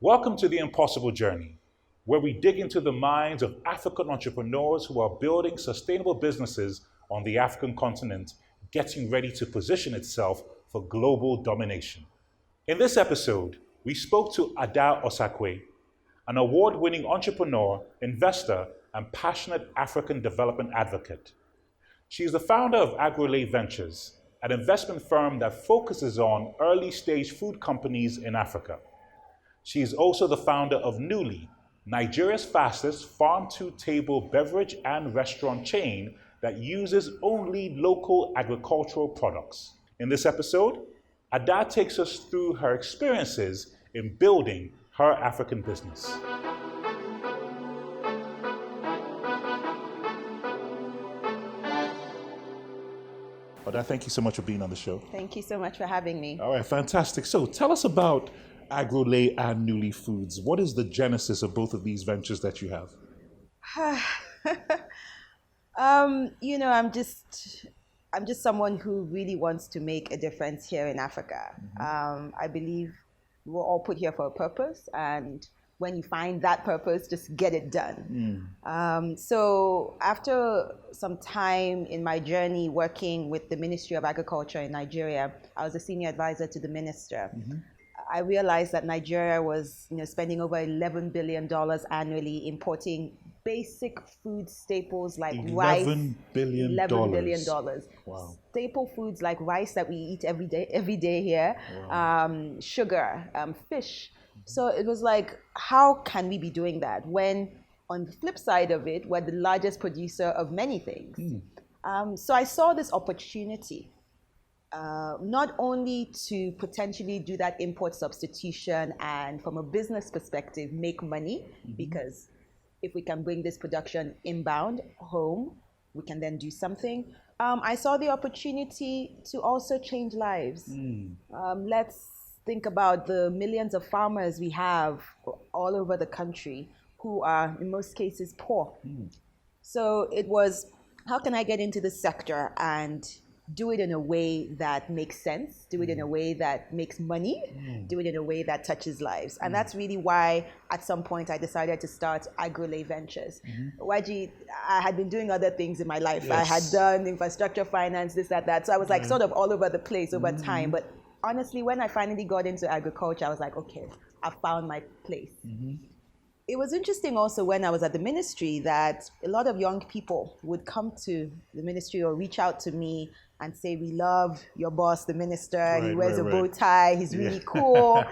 Welcome to The Impossible Journey, where we dig into the minds of African entrepreneurs who are building sustainable businesses on the African continent, getting ready to position itself for global domination. In this episode, we spoke to Ada Osakwe, an award-winning entrepreneur, investor, and passionate African development advocate. She is the founder of Agrolay Ventures, an investment firm that focuses on early-stage food companies in Africa. She is also the founder of Nuli, Nigeria's fastest farm-to-table beverage and restaurant chain that uses only local agricultural products. In this episode, Ada takes us through her experiences in building her African business. Ada, thank you so much for being on the show. Thank you so much for having me. All right, fantastic. So tell us about Agrolay and Nuli Foods. What is the genesis of both of these ventures that you have? I'm just someone who really wants to make a difference here in Africa. I believe we're all put here for a purpose, and when you find that purpose, just get it done. So after some time in my journey working with the Ministry of Agriculture in Nigeria, I was a senior advisor to the minister. I realized that Nigeria was, spending over $11 billion annually importing basic food staples like rice. $11 billion. $11 billion. Wow. Staple foods like rice that we eat every day here, wow. Sugar, fish. So it was like, how can we be doing that when, on the flip side of it, we're the largest producer of many things? So I saw this opportunity, not only to potentially do that import substitution and from a business perspective, make money, because if we can bring this production inbound home, we can then do something. I saw the opportunity to also change lives. Let's think about the millions of farmers we have all over the country who are, in most cases, poor. So it was, how can I get into this sector and do it in a way that makes sense, do it in a way that makes money, do it in a way that touches lives. And that's really why at some point I decided to start Agrolay Ventures. YG, I had been doing other things in my life. Yes. I had done infrastructure finance, this, that. So I was like sort of all over the place over time. But honestly, when I finally got into agriculture, I was like, okay, I found my place. It was interesting also when I was at the ministry that a lot of young people would come to the ministry or reach out to me and say, we love your boss, the minister. He wears a bow tie. He's really cool.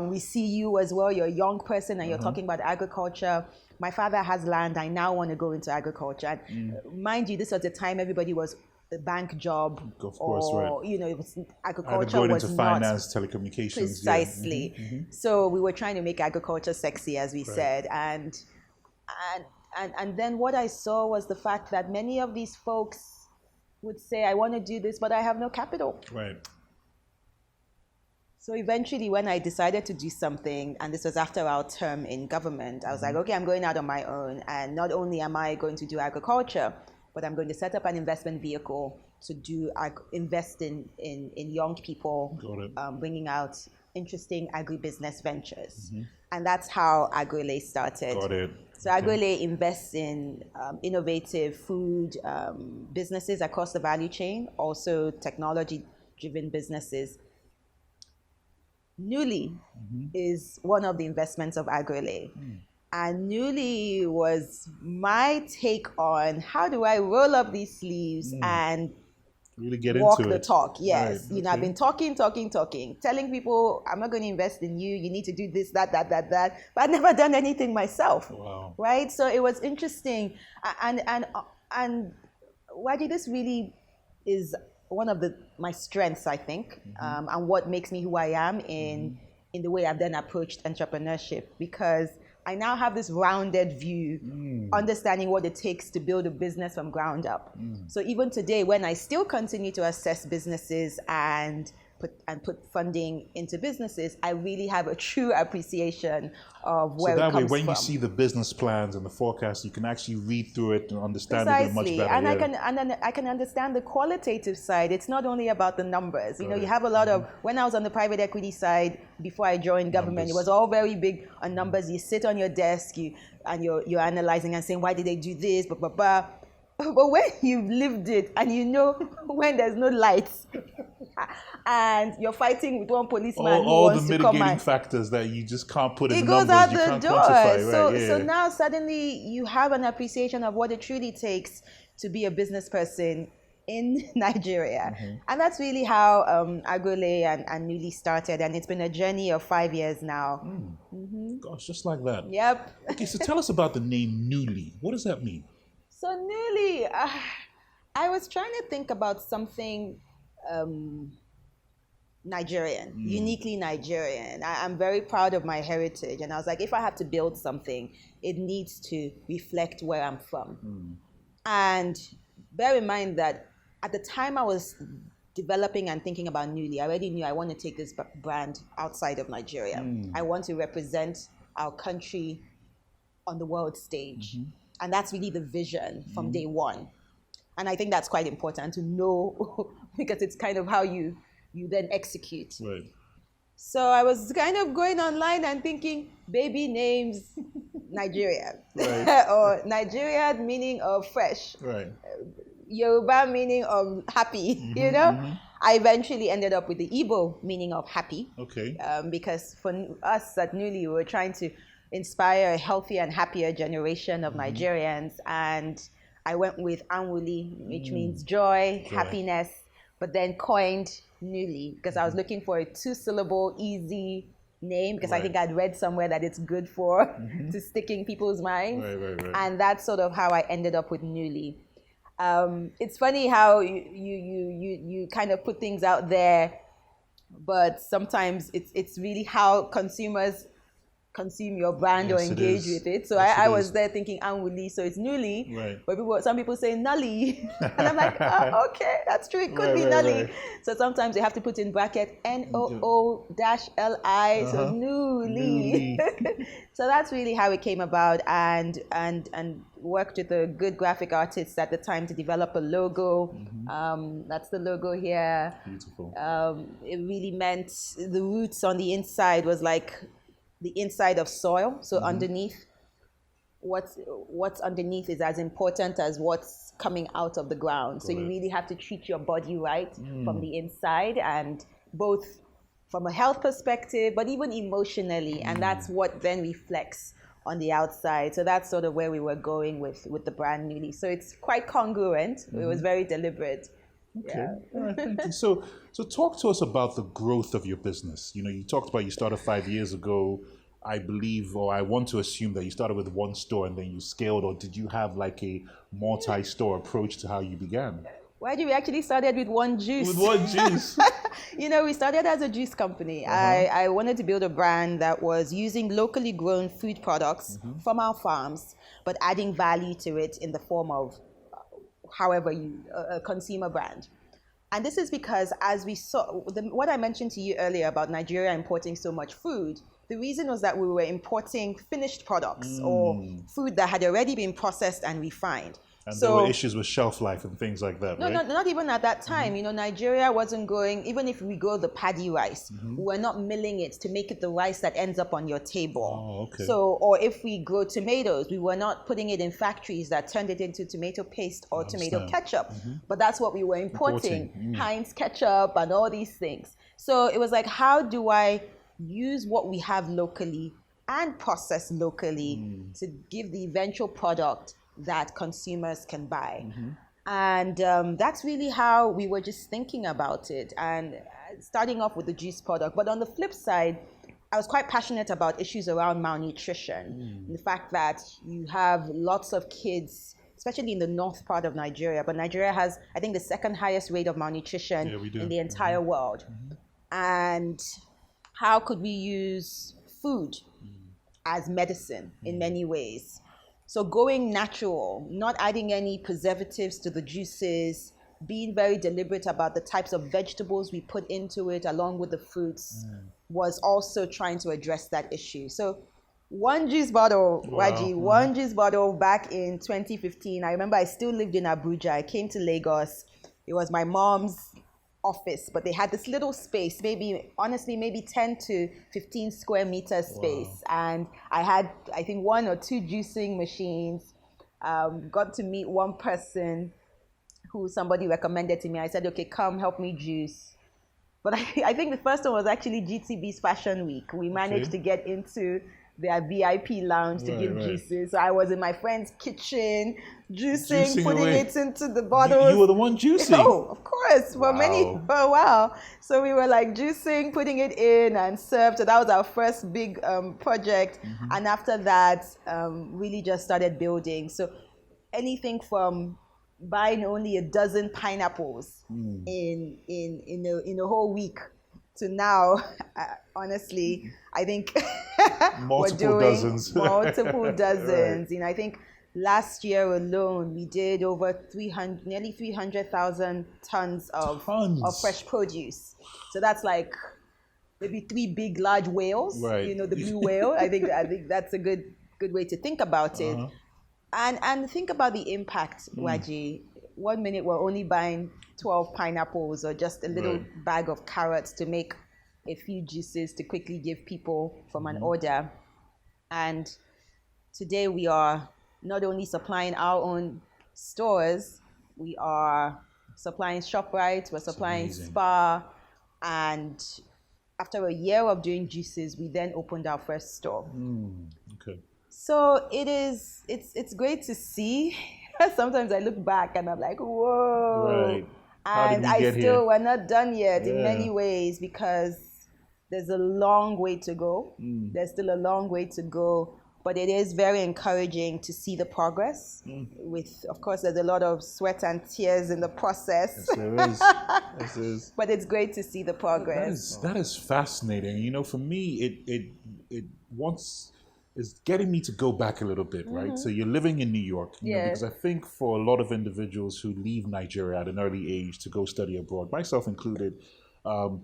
We see you as well. You're a young person and you're talking about agriculture. My father has land. I now want to go into agriculture. And mind you, this was the time everybody was a bank job, of course, or it was agriculture going was into not finance, telecommunications. Precisely. So we were trying to make agriculture sexy, as we said, and then what I saw was the fact that many of these folks would say, I want to do this, but I have no capital. So eventually, when I decided to do something, and this was after our term in government, I was like, okay, I'm going out on my own, and not only am I going to do agriculture, but I'm going to set up an investment vehicle to invest in young people, bringing out interesting agribusiness ventures. And that's how Agrolay started. Got it. So Agrolay invests in innovative food businesses across the value chain, also technology-driven businesses. Nuli is one of the investments of Agrolay. And Nuli was my take on how do I roll up these sleeves and really get walk into the it. talk. Yes. I've been talking, telling people, I'm not going to invest in you. You need to do this, that. But I've never done anything myself. Wow. Right? So it was interesting. And Wadi, this really is one of my strengths, I think, and what makes me who I am in the way I've then approached entrepreneurship, because I now have this rounded view, understanding what it takes to build a business from ground up. So even today, when I still continue to assess businesses and put funding into businesses, I really have a true appreciation of where it comes from. So that way, when you see the business plans and the forecast, you can actually read through it and understand it much better. And I can understand the qualitative side. It's not only about the numbers. You know, you have a lot of, when I was on the private equity side, before I joined government, it was all very big on numbers. You sit on your desk, you're analyzing and saying, why did they do this, blah, blah, blah. But when you've lived it and you know when there's no lights and you're fighting with one policeman who wants to come, all the mitigating factors that you just can't put in the numbers, it goes out you the can't door. quantify. So now suddenly you have an appreciation of what it truly takes to be a business person in Nigeria. And that's really how Agrolay and Nuli started, and it's been a journey of 5 years now. Gosh, just like that. Yep. Okay, so tell us about the name Nuli. What does that mean? So Nuli, I was trying to think about something Nigerian, uniquely Nigerian. I'm very proud of my heritage, and I was like, if I have to build something, it needs to reflect where I'm from. And bear in mind that at the time I was developing and thinking about Nuli, I already knew I want to take this brand outside of Nigeria. I want to represent our country on the world stage. And that's really the vision from day one. And I think that's quite important to know because it's kind of how you then execute. Right. So I was kind of going online and thinking, baby names Nigeria. Right. Or Nigeria meaning of fresh. Right. Yoruba meaning of happy, you know? I eventually ended up with the Igbo meaning of happy. Okay. Because for us at Nuli, we were trying to inspire a healthier and happier generation of Nigerians. And I went with Anwuli, which means joy, happiness, but then coined Nuli because I was looking for a 2-syllable, easy name because I think I'd read somewhere that it's good for to stick in people's minds. Right. And that's sort of how I ended up with Nuli. It's funny how you kind of put things out there, but sometimes it's really how consumers consume your brand or engage with it. So I was there thinking Anwuli, so it's Nuli. Right. But some people say Nuli. And I'm like, oh, okay, that's true. It could be Nuli. Right. So sometimes they have to put in bracket NOO-LI, so Nuli. So that's really how it came about, and worked with a good graphic artist at the time to develop a logo. That's the logo here. Beautiful. It really meant the roots on the inside was like the inside of soil. So underneath, what's underneath is as important as what's coming out of the ground. So you really have to treat your body right from the inside, and both from a health perspective, but even emotionally. And that's what then reflects on the outside. So that's sort of where we were going with the brand Nuli. So it's quite congruent. It was very deliberate. Okay. All right, thank you. So talk to us about the growth of your business. You know, you talked about you started 5 years ago. I believe, or I want to assume that you started with one store and then you scaled, or did you have like a multi-store approach to how you began? Why did we actually started with one juice? With one juice. You know, we started as a juice company. I wanted to build a brand that was using locally grown food products from our farms, but adding value to it in the form of however a consumer brand. And this is because as we saw, what I mentioned to you earlier about Nigeria importing so much food, the reason was that we were importing finished products or food that had already been processed and refined. And there were issues with shelf life and things like that, right? No, not even at that time. You know, Nigeria wasn't going, even if we grow the paddy rice, we're not milling it to make it the rice that ends up on your table. Oh, okay. So, or if we grow tomatoes, we were not putting it in factories that turned it into tomato paste or tomato ketchup. But that's what we were importing. Heinz ketchup and all these things. So it was like, how do I use what we have locally and process locally to give the eventual product that consumers can buy. And that's really how we were just thinking about it, and starting off with the juice product. But on the flip side, I was quite passionate about issues around malnutrition. The fact that you have lots of kids, especially in the north part of Nigeria, but Nigeria has, I think, the second highest rate of malnutrition in the entire world. And how could we use food as medicine in many ways? So going natural, not adding any preservatives to the juices, being very deliberate about the types of vegetables we put into it along with the fruits was also trying to address that issue. So one juice bottle, Waji, one juice bottle back in 2015. I remember I still lived in Abuja. I came to Lagos. It was my mom's office, but they had this little space, maybe 10 to 15 square meter space. And I had, I think, 1 or 2 juicing machines. Got to meet one person who somebody recommended to me. I said, okay, come help me juice. But I think the first one was actually GTB's Fashion Week. We managed to get into their VIP lounge to give juices. So I was in my friend's kitchen, juicing putting it into the bottles. You were the one juicing? Oh, of course, for a while. So we were like juicing, putting it in and served. So that was our first big project. And after that, really just started building. So anything from buying only a dozen pineapples in a whole week to now, honestly, I think multiple dozens. Multiple dozens. I think last year alone, we did over nearly 300,000 tons of fresh produce. So that's like maybe 3 big, large whales. Right. The blue whale. I think that's a good way to think about it. And think about the impact, Waji. 1 minute we're only buying 12 pineapples or just a little bag of carrots to make a few juices to quickly give people from an order. And today we are not only supplying our own stores, we are supplying ShopRite, we're supplying Spa, and after a year of doing juices, we then opened our first store. Okay. So it's great to see. Sometimes I look back and I'm like, whoa. Right. And we're not done yet in many ways because there's a long way to go. There's still a long way to go, but it is very encouraging to see the progress. With, of course, there's a lot of sweat and tears in the process. Yes, there is. Yes, there is. But it's great to see the progress. That is fascinating. For me, it wants is getting me to go back a little bit, right? So you're living in New York, because I think for a lot of individuals who leave Nigeria at an early age to go study abroad, myself included,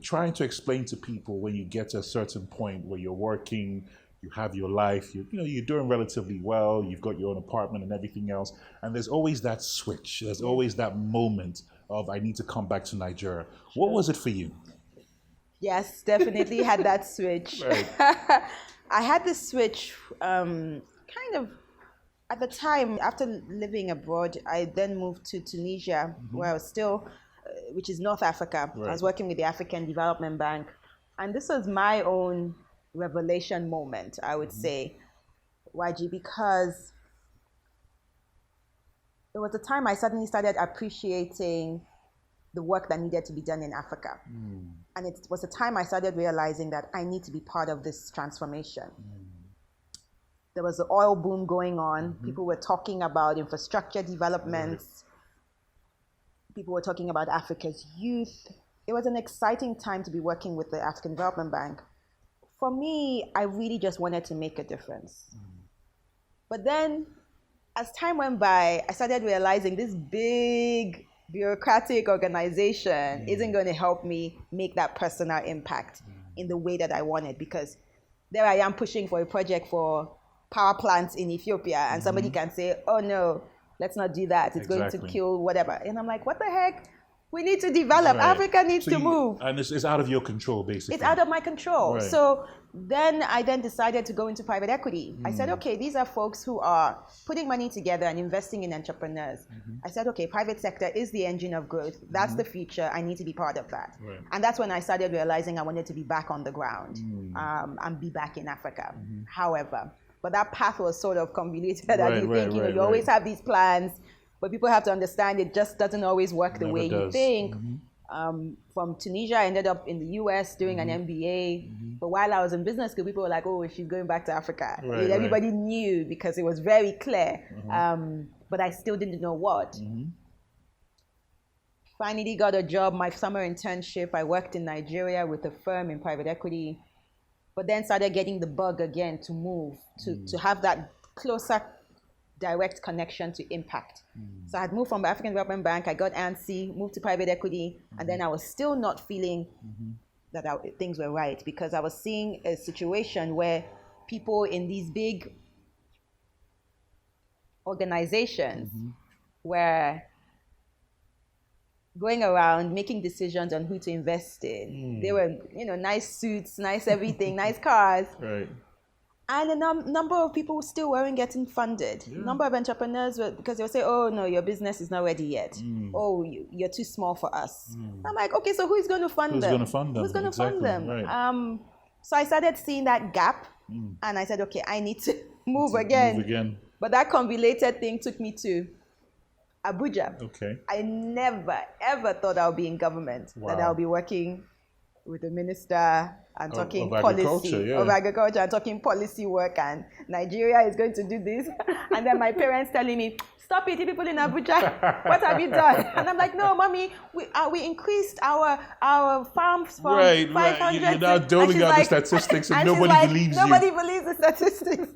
trying to explain to people when you get to a certain point where you're working, you have your life, you're doing relatively well, you've got your own apartment and everything else, and there's always that switch, there's always that moment of I need to come back to Nigeria. What was it for you? Yes, definitely had that switch. Right. I had this switch kind of at the time after living abroad. I then moved to Tunisia, where I was still, which is North Africa. Right. I was working with the African Development Bank. And this was my own revelation moment, I would say, YG, because it was the time I suddenly started appreciating the work that needed to be done in Africa. And it was the time I started realizing that I need to be part of this transformation. There was the oil boom going on. People were talking about infrastructure developments. People were talking about Africa's youth. It was an exciting time to be working with the African Development Bank. For me, I really just wanted to make a difference. But then, as time went by, I started realizing this big bureaucratic organization isn't going to help me make that personal impact in the way that I wanted, because there I am pushing for a project for power plants in Ethiopia, and somebody can say, oh no, let's not do that. It's going to kill whatever. And I'm like, what the heck? We need to develop. Right. Africa needs to move. And it's out of your control, basically. It's out of my control. Right. So then I decided to go into private equity. I said, okay, these are folks who are putting money together and investing in entrepreneurs. I said, okay, private sector is the engine of growth. That's the future. I need to be part of that. Right. And that's when I started realizing I wanted to be back on the ground and be back in Africa. However, but that path was sort of convoluted. As you think, you always have these plans, but people have to understand it just doesn't always work the way you think. From Tunisia, I ended up in the US doing an MBA. But while I was in business school, people were like, oh, she's going back to Africa. Everybody knew because it was very clear. But I still didn't know what. Finally got a job, my summer internship. I worked in Nigeria with a firm in private equity, but then started getting the bug again to move, to have that closer direct connection to impact. So I had moved from the African Development Bank, I got antsy, moved to private equity, and then I was still not feeling that things were right, because I was seeing a situation where people in these big organizations were going around making decisions on who to invest in. They were, nice suits, nice everything, nice cars. Right. And a number of people still weren't getting funded. Number of entrepreneurs were, because they would say, oh no, your business is not ready yet. Oh, you're too small for us. I'm like, okay, so who's going to fund them? Who's going to fund them? Who's going to fund them? Right. So I started seeing that gap, and I said, okay, I need to move again. But that convoluted thing took me to Abuja. Okay. I never, ever thought I would be in government, that I would be working with the minister and talking policy of agriculture and talking policy work, and Nigeria is going to do this. And then my parents telling me, stop it, you people in Abuja, what have you done? And I'm like, no, mommy, we increased our farms from 500. You're now doling out the statistics and nobody believes you. Nobody believes the statistics.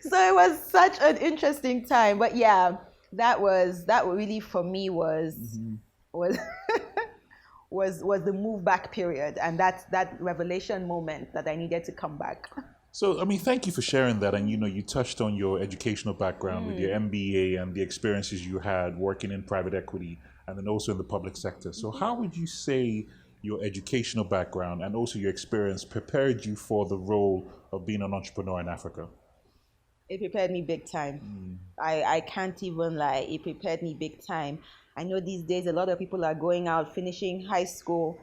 So it was such an interesting time. But yeah, that really for me was the move back period, and that revelation moment that I needed to come back. So, I mean, thank you for sharing that. And, you touched on your educational background with your MBA and the experiences you had working in private equity and then also in the public sector. So how would you say your educational background and also your experience prepared you for the role of being an entrepreneur in Africa? It prepared me big time. I can't even lie. It prepared me big time. I know these days a lot of people are going out, finishing high school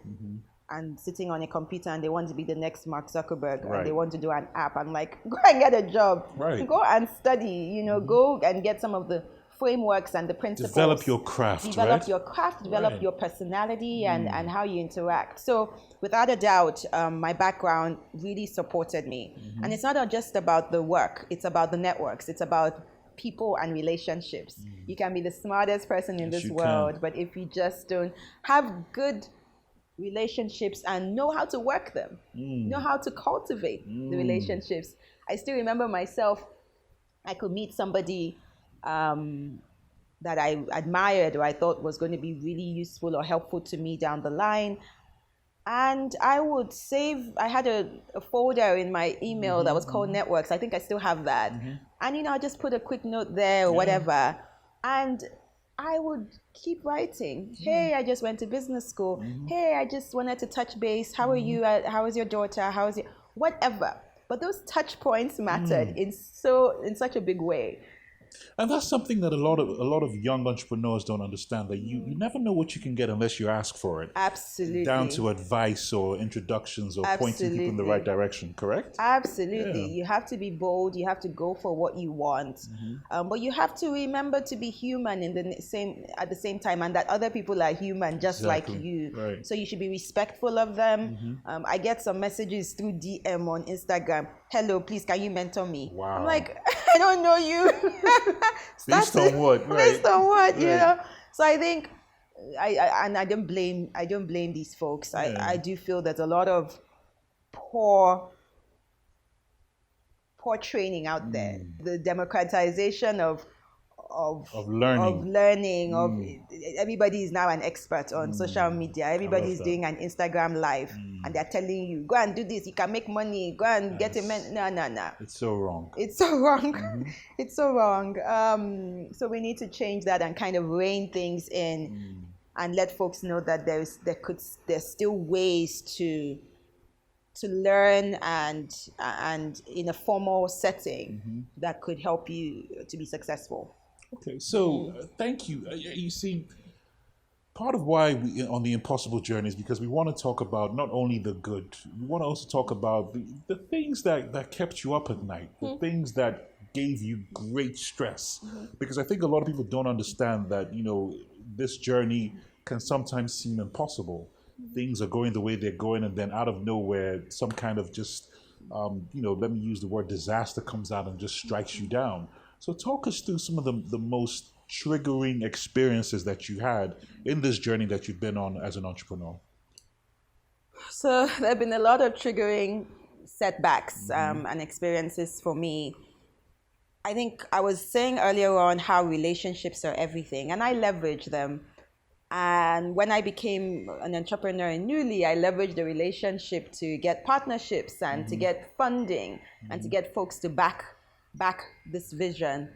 and sitting on a computer, and they want to be the next Mark Zuckerberg, and they want to do an app. I'm like, go and get a job. Right. Go and study, go and get some of the frameworks and the principles. Develop your craft, Develop your craft, develop your personality and how you interact. So without a doubt, my background really supported me. And it's not just about the work, it's about the networks, it's about people and relationships. You can be the smartest person in this world, but if you just don't have good relationships and know how to work them, know how to cultivate the relationships. I still remember myself, I could meet somebody that I admired or I thought was going to be really useful or helpful to me down the line. And I would I had a folder in my email that was called Networks. I think I still have that. And, I just put a quick note there or whatever. And I would keep writing. Hey, I just went to business school. Hey, I just wanted to touch base. How are you? How is your daughter? How is your... Whatever. But those touch points mattered in such a big way. And that's something that a lot of young entrepreneurs don't understand, that you never know what you can get unless you ask for it. Absolutely. Down to advice or introductions or pointing people in the right direction, correct? Absolutely. Yeah. You have to be bold, you have to go for what you want. But you have to remember to be human at the same time, and that other people are human just like you. Right. So you should be respectful of them. I get some messages through DM on Instagram. Hello, please, can you mentor me? Wow. I'm like, I don't know you. Based on what? Right. Based on what, you know? So I think, I don't blame these folks. I do feel there's a lot of poor training out there. The democratization of learning, everybody is now an expert on social media. Everybody is doing an Instagram live, and they're telling you, go and do this, you can make money, go and get a man. No. It's so wrong. It's so wrong. It's so wrong. So we need to change that and kind of rein things in and let folks know that there's still ways to learn and in a formal setting that could help you to be successful. Okay, so thank you. You see, part of why we on the impossible journey is because we want to talk about not only the good, we want to also talk about the things that kept you up at night, the things that gave you great stress. Because I think a lot of people don't understand that, this journey can sometimes seem impossible. Things are going the way they're going, and then out of nowhere, some kind of just, let me use the word disaster comes out and just strikes you down. So talk us through some of the most triggering experiences that you had in this journey that you've been on as an entrepreneur. So there have been a lot of triggering setbacks and experiences for me. I think I was saying earlier on how relationships are everything, and I leverage them. And when I became an entrepreneur in Nuli, I leveraged the relationship to get partnerships and to get funding and to get folks to back this vision.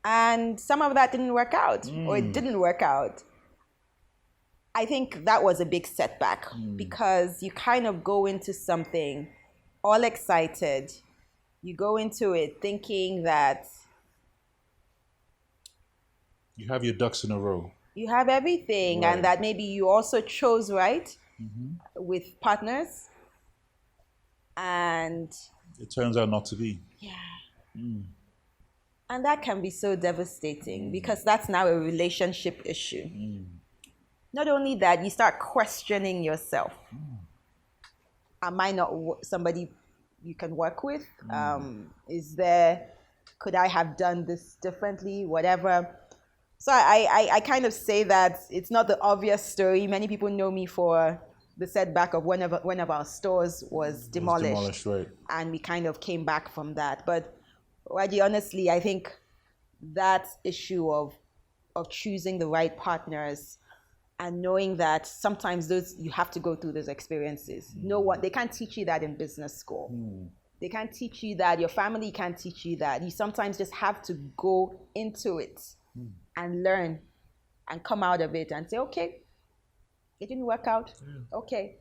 And some of that didn't work out, or it didn't work out. I think that was a big setback because you kind of go into something all excited. You go into it thinking that you have your ducks in a row. You have everything, and that maybe you also chose right with partners, and it turns out not to be. And that can be so devastating because that's now a relationship issue. Not only that, you start questioning yourself. Am I not somebody you can work with? Could I have done this differently? Whatever. So I kind of say that it's not the obvious story. Many people know me for the setback of one of our stores was demolished, right. And we kind of came back from that. But Raji, honestly, I think that issue of choosing the right partners and knowing that sometimes you have to go through those experiences. They can't teach you that in business school. They can't teach you that. Your family can't teach you that. You sometimes just have to go into it and learn and come out of it and say, okay, it didn't work out. Okay.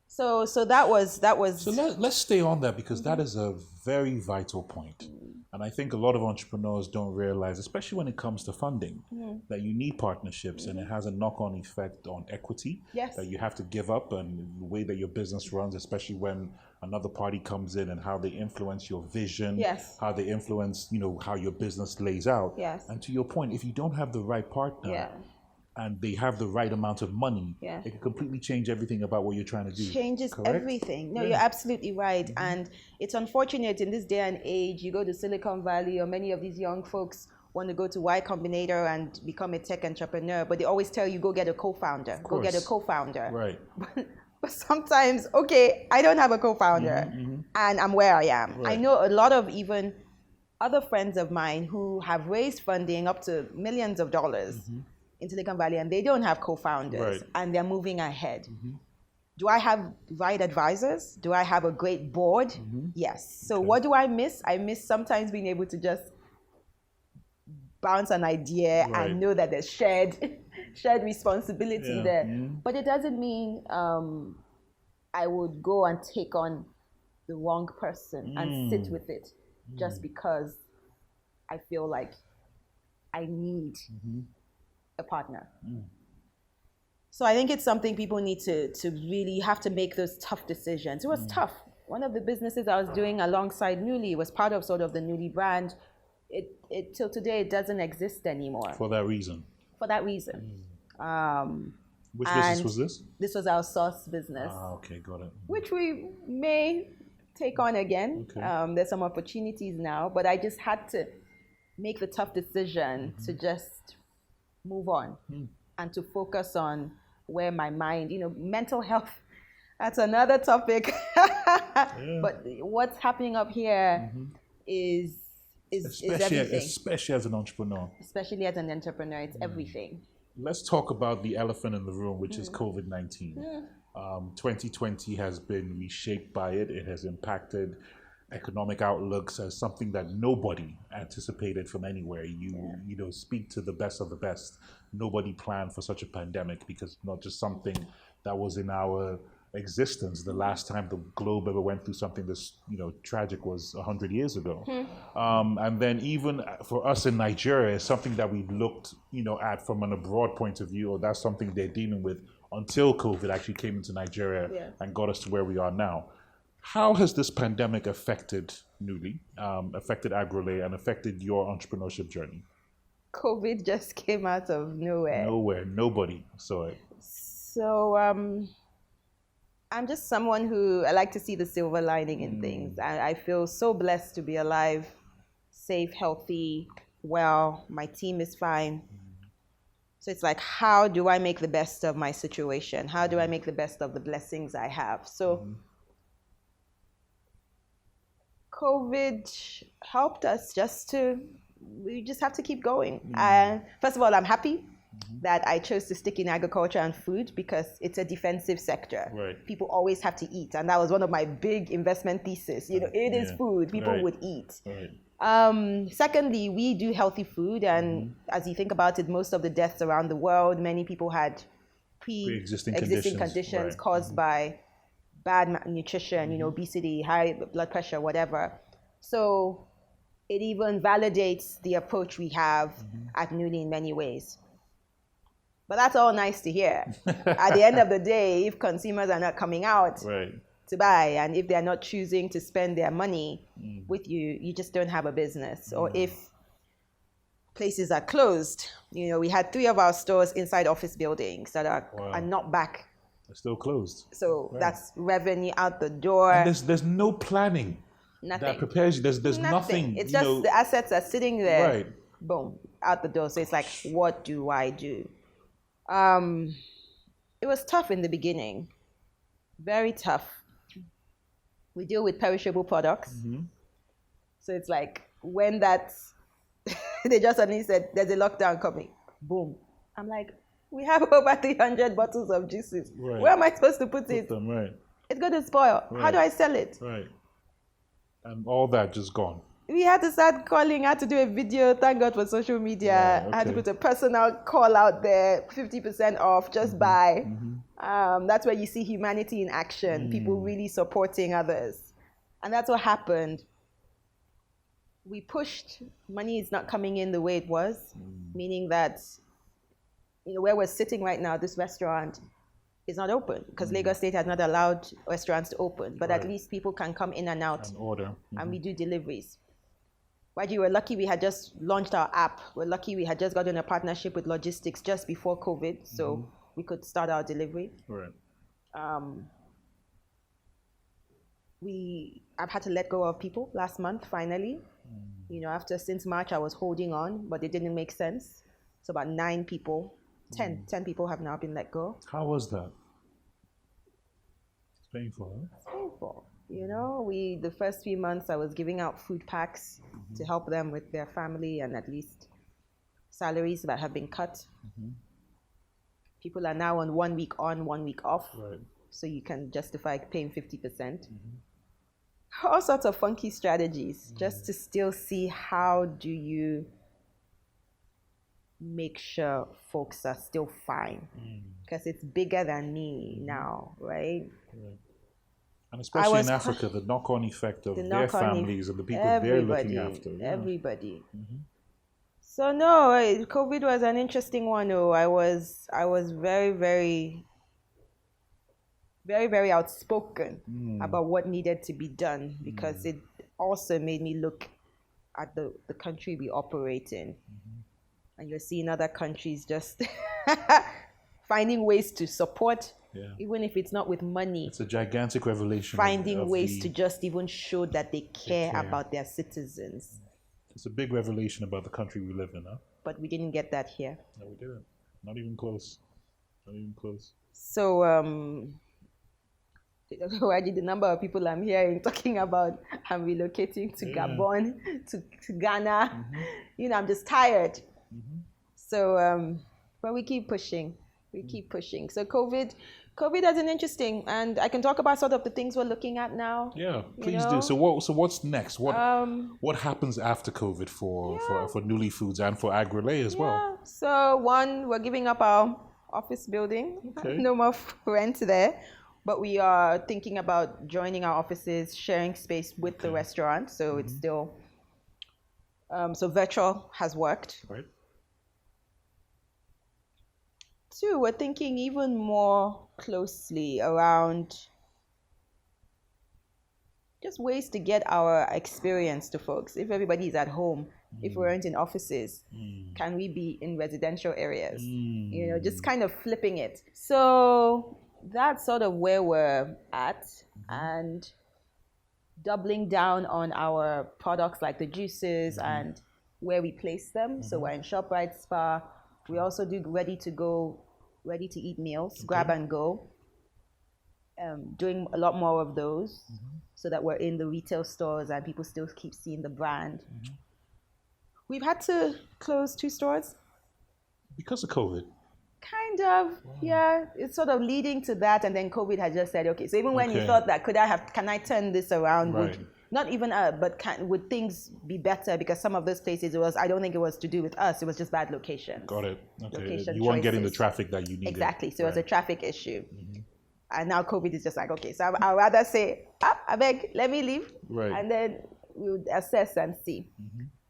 So that was. So let's stay on that because that is a very vital point. And I think a lot of entrepreneurs don't realize, especially when it comes to funding, that you need partnerships and it has a knock-on effect on equity that you have to give up and the way that your business runs, especially when another party comes in and how they influence your vision, how they influence, how your business lays out. And to your point, if you don't have the right partner, and they have the right amount of money, it can completely change everything about what you're trying to do. Changes everything. No, you're absolutely right. And it's unfortunate in this day and age, you go to Silicon Valley or many of these young folks want to go to Y Combinator and become a tech entrepreneur, but they always tell you, go get a co-founder, go get a co-founder. Right. But sometimes, okay, I don't have a co-founder and I'm where I am. I know a lot of even other friends of mine who have raised funding up to millions of dollars in Silicon Valley, and they don't have co-founders, and they're moving ahead. Do I have right advisors? Do I have a great board? Yes. So what do I miss? I miss sometimes being able to just bounce an idea and know that there's shared responsibility there. But it doesn't mean I would go and take on the wrong person and sit with it just because I feel like I need a partner. So I think it's something people need to really have to make those tough decisions. It was tough. One of the businesses I was doing alongside Nuli was part of sort of the Nuli brand. It till today it doesn't exist anymore. For that reason. Which business was this? This was our sauce business. Okay, got it. Which we may take on again. There's some opportunities now, but I just had to make the tough decision to just move on and to focus on where my mind, mental health, that's another topic. But what's happening up here is everything. Especially as an entrepreneur. Especially as an entrepreneur, it's everything. Let's talk about the elephant in the room, which is COVID-19. 2020 has been reshaped by it. It has impacted economic outlooks as something that nobody anticipated from anywhere. You speak to the best of the best. Nobody planned for such a pandemic because not just something that was in our existence. The last time the globe ever went through something this tragic was 100 years ago. And then even for us in Nigeria, it's something that we looked at from an abroad point of view, or that's something they're dealing with until COVID actually came into Nigeria and got us to where we are now. How has this pandemic affected Nuli, affected Agrolay, and affected your entrepreneurship journey? COVID just came out of nowhere. Nobody saw it. So I'm just someone who, I like to see the silver lining in things. I feel so blessed to be alive, safe, healthy, well. My team is fine. So it's like, how do I make the best of my situation? How do I make the best of the blessings I have? So COVID helped us we just have to keep going. And first of all, I'm happy that I chose to stick in agriculture and food because it's a defensive sector. Right. People always have to eat. And that was one of my big investment thesis. You know, it is food. People would eat. Right. Secondly, we do healthy food. And as you think about it, most of the deaths around the world, many people had pre-existing conditions caused by bad nutrition, you know, obesity, high blood pressure, whatever. So it even validates the approach we have at Nuli in many ways. But that's all nice to hear. At the end of the day, if consumers are not coming out to buy, and if they're not choosing to spend their money with you, you just don't have a business. Or if places are closed, you know, we had 3 of our stores inside office buildings that are not back. They're still closed. So that's revenue out the door. And there's no planning. Nothing. That prepares you. There's nothing. It's just the assets are sitting there. Right. Boom, out the door. So it's like, what do I do? It was tough in the beginning. Very tough. We deal with perishable products. So it's like when they just suddenly said, there's a lockdown coming. Boom. I'm like, we have over 300 bottles of juices. Right. Where am I supposed to put it? Them, right. It's going to spoil. Right. How do I sell it? Right. And all that just gone. We had to start calling. I had to do a video. Thank God for social media. Right, okay. I had to put a personal call out there, 50% off, just buy. That's where you see humanity in action, people really supporting others. And that's what happened. We pushed, money is not coming in the way it was, meaning that, you know, where we're sitting right now, this restaurant is not open because Lagos State has not allowed restaurants to open, but at least people can come in and out and order. And we do deliveries. YG, we're lucky we had just launched our app. We're lucky we had just gotten a partnership with logistics just before COVID, so we could start our delivery. Right. I've had to let go of people last month, finally. You know, since March, I was holding on, but it didn't make sense. So about 9 people, 10 people have now been let go. How was that? It's painful, huh? It's painful. You know, the first few months I was giving out food packs to help them with their family and at least salaries that have been cut. People are now on 1 week on, 1 week off. Right. So you can justify paying 50%. All sorts of funky strategies just to still see how do you make sure folks are still fine. Because it's bigger than me now, right? And especially in Africa, the knock-on effect of their families and the people they're looking after. Everybody. So no, COVID was an interesting one. Oh, I was very, very, very, very outspoken about what needed to be done because it also made me look at the country we operate in. And you're seeing other countries just finding ways to support, even if it's not with money. It's a gigantic revelation. Finding ways to just even show that they care about their citizens. It's a big revelation about the country we live in, huh? But we didn't get that here. No, we didn't. Not even close. Not even close. So, the number of people I'm hearing talking about I'm relocating to Gabon, to Ghana, you know, I'm just tired. So, but we keep pushing. We keep pushing. So COVID is an interesting, and I can talk about sort of the things we're looking at now. Yeah, please do. So what's next? What happens after COVID for Nuli Foods and for Agrolay as well? So we're giving up our office building. Okay. No more rent there. But we are thinking about joining our offices, sharing space with the restaurant. So it's still, so virtual has worked. Right. 2, we're thinking even more closely around just ways to get our experience to folks. If everybody is at home, if we aren't in offices, can we be in residential areas? You know, just kind of flipping it. So that's sort of where we're at, and doubling down on our products like the juices and where we place them. So we're in ShopRite, Spa. We also do ready to eat meals, grab and go. doing a lot more of those so that we're in the retail stores and people still keep seeing the brand. We've had to close 2 stores. Because of COVID? Kind of, yeah. It's sort of leading to that, and then COVID had just said, okay, so even when you thought that, can I turn this around? Right. Not even, would things be better? Because some of those places, I don't think it was to do with us, it was just bad locations. Got it. Okay. Location You weren't getting the choices. traffic that you needed. Exactly, so it was a traffic issue. And now COVID is just like, okay, so I'd rather say, I beg, let me leave. Right. And then we'll assess and see.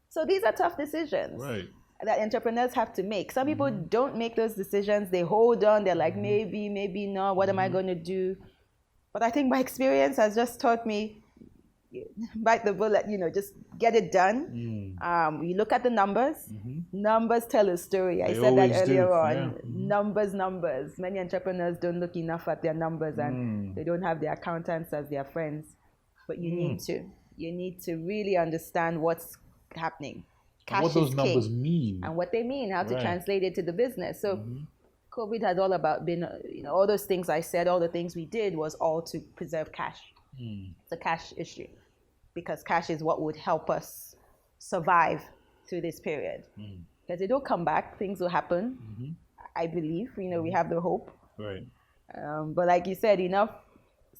So these are tough decisions. Right. That entrepreneurs have to make. Some people don't make those decisions. They hold on. They're like, maybe not. What am I going to do? But I think my experience has just taught me, bite the bullet, just get it done. You look at the numbers. Numbers tell a story. I said that earlier on. Numbers. Many entrepreneurs don't look enough at their numbers and they don't have their accountants as their friends. But you need to. You need to really understand what's happening. Cash what those is numbers king, mean. and what they mean, how to translate it to the business. So COVID has all about been, all those things I said, all the things we did was all to preserve cash. It's a cash issue because cash is what would help us survive through this period. Because it will come back, things will happen. I believe, we have the hope. Right. But like you said, enough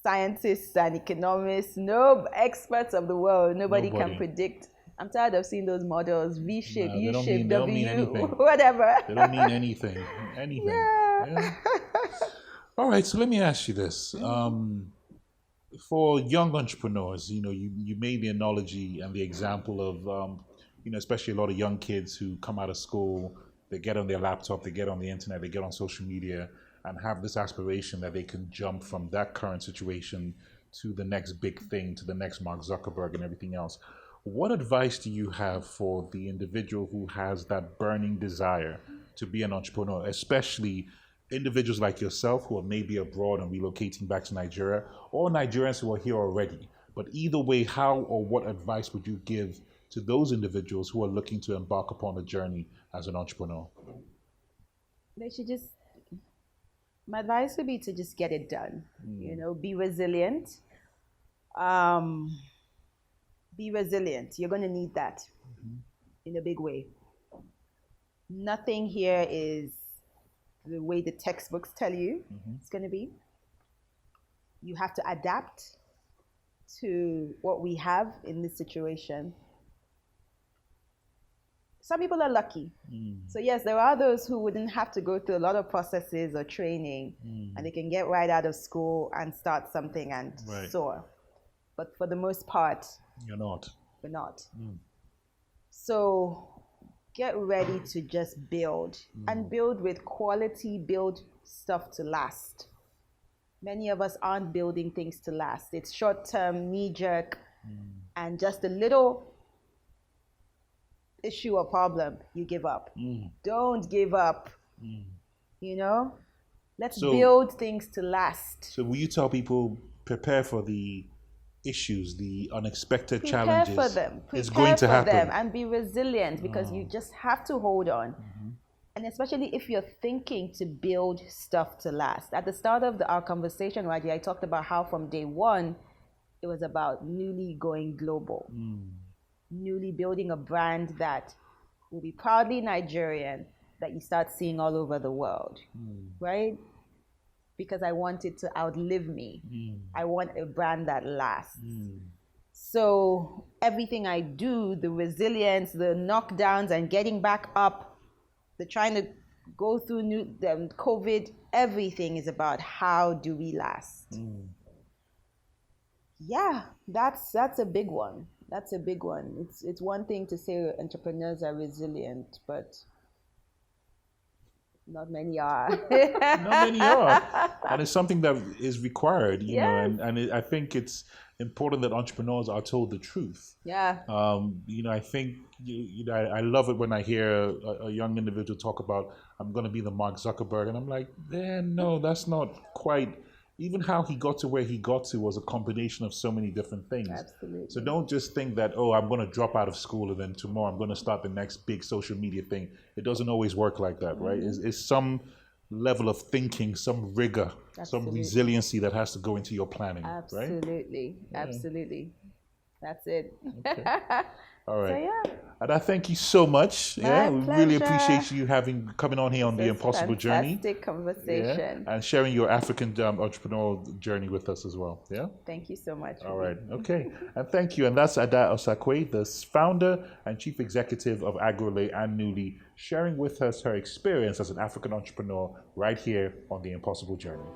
scientists and economists, no experts of the world, nobody can predict. I'm tired of seeing those models, V-shape, U-shape, W, whatever. They don't mean anything. Yeah. All right, so let me ask you this. For young entrepreneurs, you made the analogy and the example of, especially a lot of young kids who come out of school, they get on their laptop, they get on the internet, they get on social media and have this aspiration that they can jump from that current situation to the next big thing, to the next Mark Zuckerberg and everything else. What advice do you have for the individual who has that burning desire to be an entrepreneur, especially individuals like yourself who are maybe abroad and relocating back to Nigeria, or Nigerians who are here already? But either way, how or what advice would you give to those individuals who are looking to embark upon a journey as an entrepreneur? They should my advice would be to just get it done. Be resilient. Be resilient. You're going to need that in a big way. Nothing here is the way the textbooks tell you it's going to be. You have to adapt to what we have in this situation. Some people are lucky. So yes, there are those who wouldn't have to go through a lot of processes or training and they can get right out of school and start something and soar. But for the most part, we're not. So get ready to just build and build with quality, build stuff to last. Many of us aren't building things to last. It's short-term, knee-jerk, and just a little issue or problem, you give up. Don't give up. Let's build things to last. So will you tell people, prepare for the issues, the unexpected challenges? Prepare for them. It's going to happen. Them and be resilient because you just have to hold on. And especially if you're thinking to build stuff to last. At the start of our conversation, Raji, I talked about how from day one, it was about Nuli going global. Nuli building a brand that will be proudly Nigerian, that you start seeing all over the world, right? Because I want it to outlive me. I want a brand that lasts. So everything I do, the resilience, the knockdowns and getting back up, the trying to go through COVID, everything is about how do we last. Yeah, that's a big one. That's a big one. It's one thing to say entrepreneurs are resilient, but not many are. Not many are. And it's something that is required, you know, and I think it's important that entrepreneurs are told the truth. Yeah. I think, I love it when I hear a young individual talk about, I'm going to be the Mark Zuckerberg. And I'm like, no, that's not quite. Even how he got to where he got to was a combination of so many different things. Absolutely. So don't just think that, I'm going to drop out of school and then tomorrow I'm going to start the next big social media thing. It doesn't always work like that, right? It's some level of thinking, some rigor, some resiliency that has to go into your planning, absolutely, right? Absolutely. That's it. Okay. All right. So, yeah. And I thank you so much. My We pleasure. really appreciate you coming on here on the Impossible Journey. Fantastic conversation. And sharing your African entrepreneurial journey with us as well. Yeah. Thank you so much. All right. Okay. And thank you. And that's Ada Osakwe, the founder and chief executive of Agrolay and Nuli, sharing with us her experience as an African entrepreneur right here on the Impossible Journey.